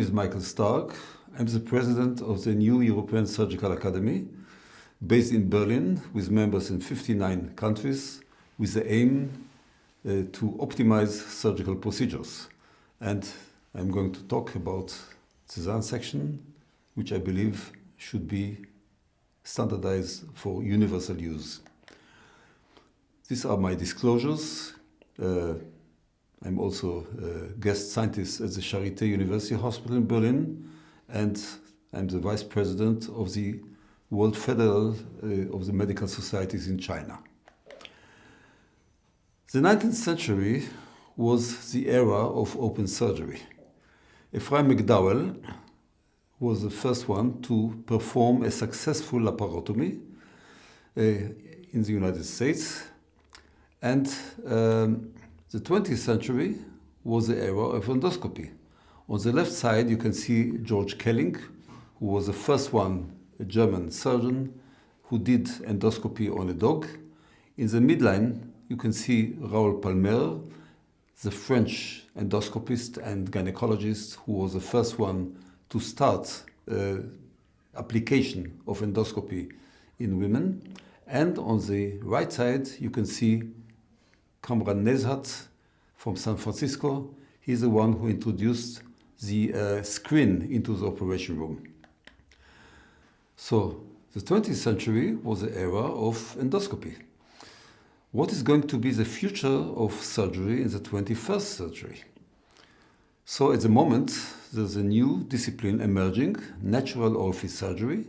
is Michael Stark. I'm the president of the new European Surgical Academy, based in Berlin, with members in 59 countries, with the aim to optimize surgical procedures. And I'm going to talk about Cesarean section, which I believe should be standardized for universal use. These are my disclosures. I'm also a guest scientist at the Charité University Hospital in Berlin, and I'm the vice president of the World Federal of the Medical Societies in China. The 19th century was the era of open surgery. Ephraim McDowell was the first one to perform a successful laparotomy in the United States. And the 20th century was the era of endoscopy. On the left side, you can see George Kelling, who was the first one, a German surgeon, who did endoscopy on a dog. In the midline, you can see Raoul Palmer, the French endoscopist and gynecologist, who was the first one to start application of endoscopy in women. And on the right side, you can see Kamran Nezhat from San Francisco. He's the one who introduced the screen into the operation room. So the 20th century was the era of endoscopy. What is going to be the future of surgery in the 21st century? So at the moment, there's a new discipline emerging, natural orifice surgery.